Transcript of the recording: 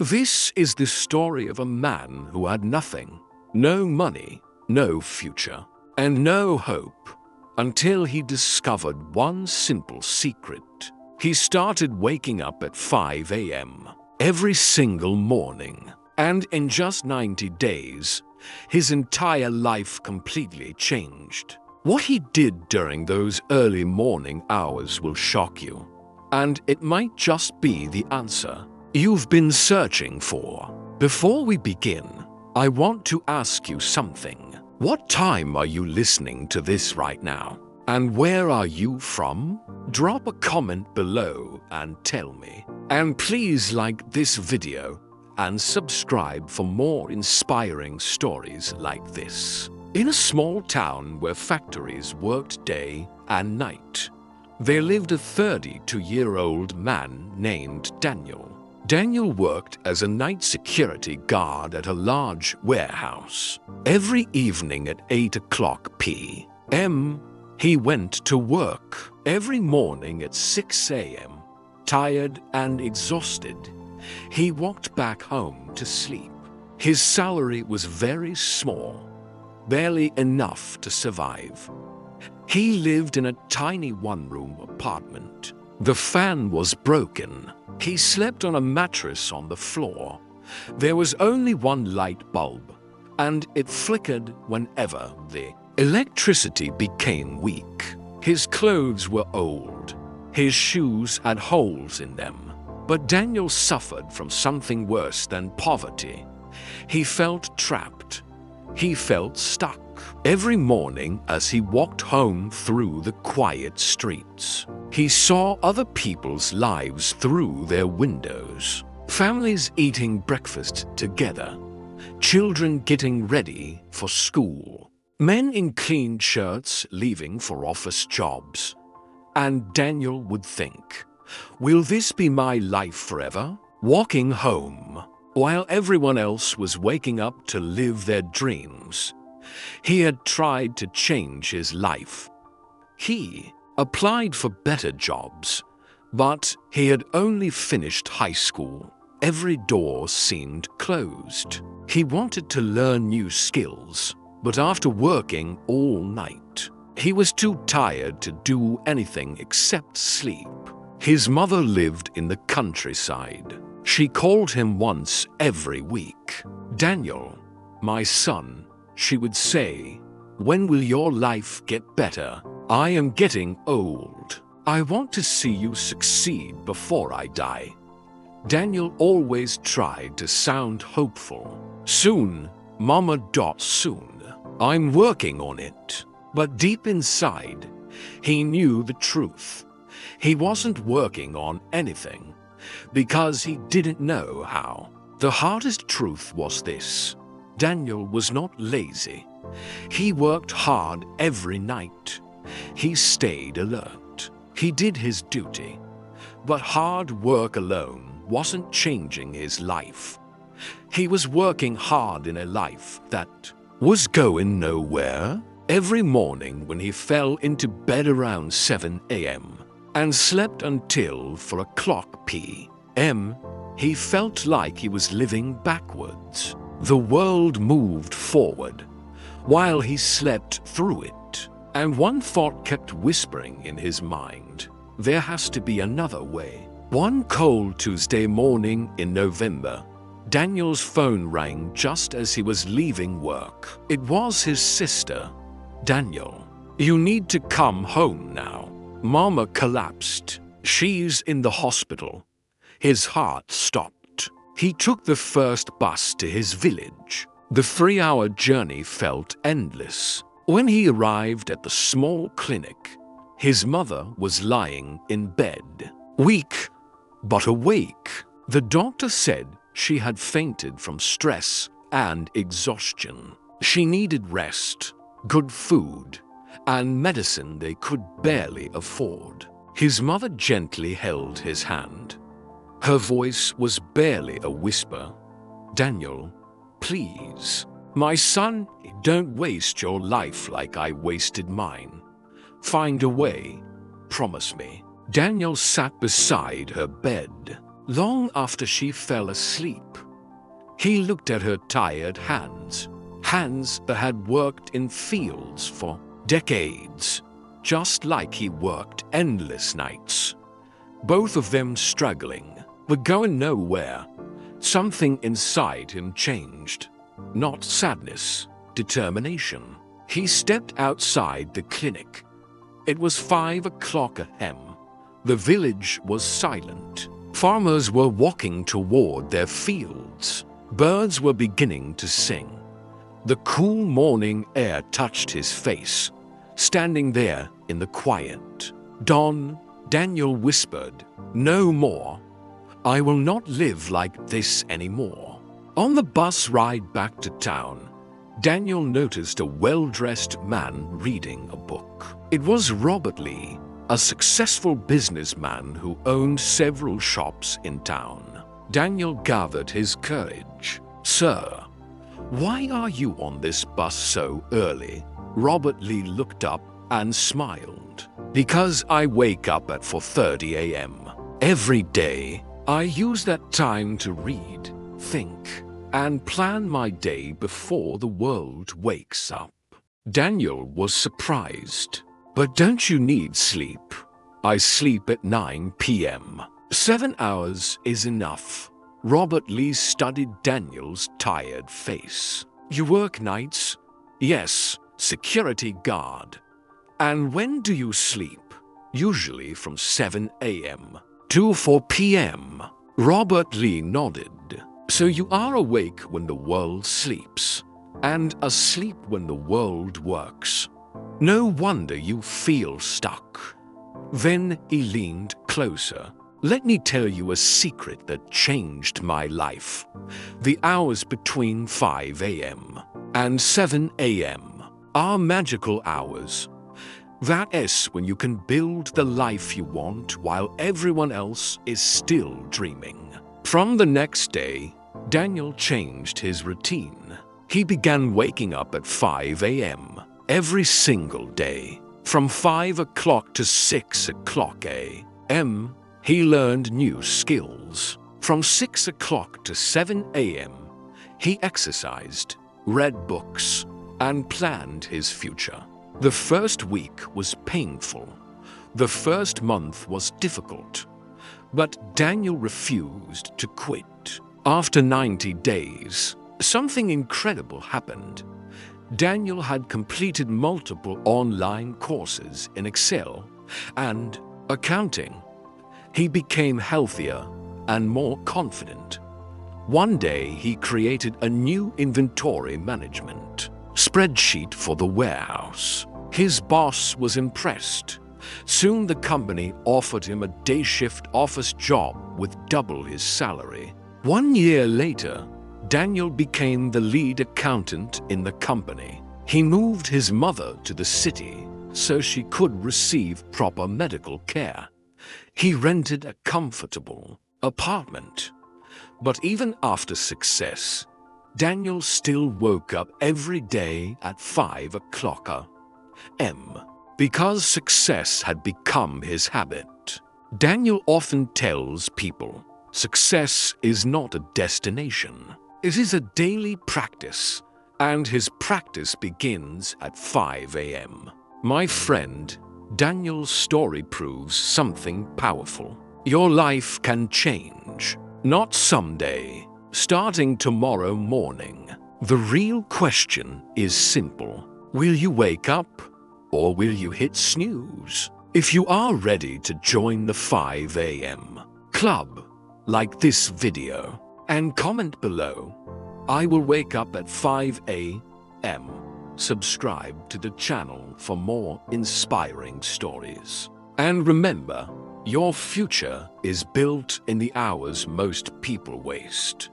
This is the story of a man who had nothing, no money, no future, and no hope, until he discovered one simple secret. He started waking up at 5 a.m. every single morning, and in just 90 days, his entire life completely changed. What he did during those early morning hours will shock you, and it might just be the answer you've been searching for. Before we begin, I want to ask you something. What time are you listening to this right now? And where are you from? Drop a comment below and tell me. And please like this video and subscribe for more inspiring stories like this. In a small town where factories worked day and night, there lived a 32-year-old man named Daniel. Daniel worked as a night security guard at a large warehouse. Every evening at 8 o'clock p.m., he went to work. Every morning at 6 a.m., tired and exhausted, he walked back home to sleep. His salary was very small, barely enough to survive. He lived in a tiny one-room apartment. The fan was broken. He slept on a mattress on the floor. There was only one light bulb, and it flickered whenever the electricity became weak. His clothes were old. His shoes had holes in them. But Daniel suffered from something worse than poverty. He felt trapped. He felt stuck. Every morning as he walked home through the quiet streets, he saw other people's lives through their windows. Families eating breakfast together, children getting ready for school, men in clean shirts leaving for office jobs. And Daniel would think, will this be my life forever? Walking home while everyone else was waking up to live their dreams. He had tried to change his life. He applied for better jobs, but he had only finished high school. Every door seemed closed. He wanted to learn new skills, but after working all night, he was too tired to do anything except sleep. His mother lived in the countryside. She called him once every week. "Daniel, my son," she would say, "when will your life get better? I am getting old. I want to see you succeed before I die." Daniel always tried to sound hopeful. "Soon, Mama. Soon. I'm working on it." But deep inside, he knew the truth. He wasn't working on anything because he didn't know how. The hardest truth was this: Daniel was not lazy. He worked hard every night. He stayed alert. He did his duty. But hard work alone wasn't changing his life. He was working hard in a life that was going nowhere. Every morning when he fell into bed around 7 a.m. and slept until 4 o'clock p.m., he felt like he was living backwards. The world moved forward while he slept through it, and one thought kept whispering in his mind, there has to be another way. One cold Tuesday morning in November, Daniel's phone rang just as he was leaving work. It was his sister. "Daniel, you need to come home now. Mama collapsed. She's in the hospital." His heart stopped. He took the first bus to his village. The 3-hour journey felt endless. When he arrived at the small clinic, his mother was lying in bed, weak but awake. The doctor said she had fainted from stress and exhaustion. She needed rest, good food, and medicine they could barely afford. His mother gently held his hand. Her voice was barely a whisper. "Daniel, please. My son, don't waste your life like I wasted mine. Find a way. Promise me." Daniel sat beside her bed. Long after she fell asleep, He looked at her tired hands, hands that had worked in fields for decades, just like he worked endless nights. Both of them struggling, but going nowhere. Something inside him changed. Not sadness, determination. He stepped outside the clinic. It was 5 o'clock a.m. The village was silent. Farmers were walking toward their fields. Birds were beginning to sing. The cool morning air touched his face. Standing there in the quiet, Daniel whispered, "No more. I will not live like this anymore." On the bus ride back to town, Daniel noticed a well-dressed man reading a book. It was Robert Lee, a successful businessman who owned several shops in town. Daniel gathered his courage. "Sir, why are you on this bus so early?" Robert Lee looked up and smiled. "Because I wake up at 4:30 a.m. every day. I use that time to read, think, and plan my day before the world wakes up." Daniel was surprised. "But don't you need sleep?" "I sleep at 9 p.m. 7 hours is enough." Robert Lee studied Daniel's tired face. "You work nights?" "Yes, security guard." "And when do you sleep?" "Usually from 7 a.m. to 4 p.m. Robert Lee nodded. "So you are awake when the world sleeps, and asleep when the world works. No wonder you feel stuck." Then he leaned closer. "Let me tell you a secret that changed my life. The hours between 5 a.m. and 7 a.m. are magical hours. That is when you can build the life you want while everyone else is still dreaming." From the next day, Daniel changed his routine. He began waking up at 5 a.m. every single day. From 5 o'clock to 6 o'clock a.m., he learned new skills. From 6 o'clock to 7 a.m., he exercised, read books, and planned his future. The first week was painful. The first month was difficult. But Daniel refused to quit. After 90 days, something incredible happened. Daniel had completed multiple online courses in Excel and accounting. He became healthier and more confident. One day, he created a new inventory management spreadsheet for the warehouse. His boss was impressed. Soon the company offered him a day shift office job with double his salary. 1 year later, Daniel became the lead accountant in the company. He moved his mother to the city so she could receive proper medical care. He rented a comfortable apartment. But even after success, Daniel still woke up every day at 5 o'clock a.m. because success had become his habit. Daniel often tells people, success is not a destination. It is a daily practice, and his practice begins at 5 a.m. My friend, Daniel's story proves something powerful. Your life can change, not someday, starting tomorrow morning. The real question is simple. Will you wake up, or will you hit snooze? If you are ready to join the 5 a.m. club, like this video, and comment below, "I will wake up at 5 a.m. Subscribe to the channel for more inspiring stories. And remember, your future is built in the hours most people waste.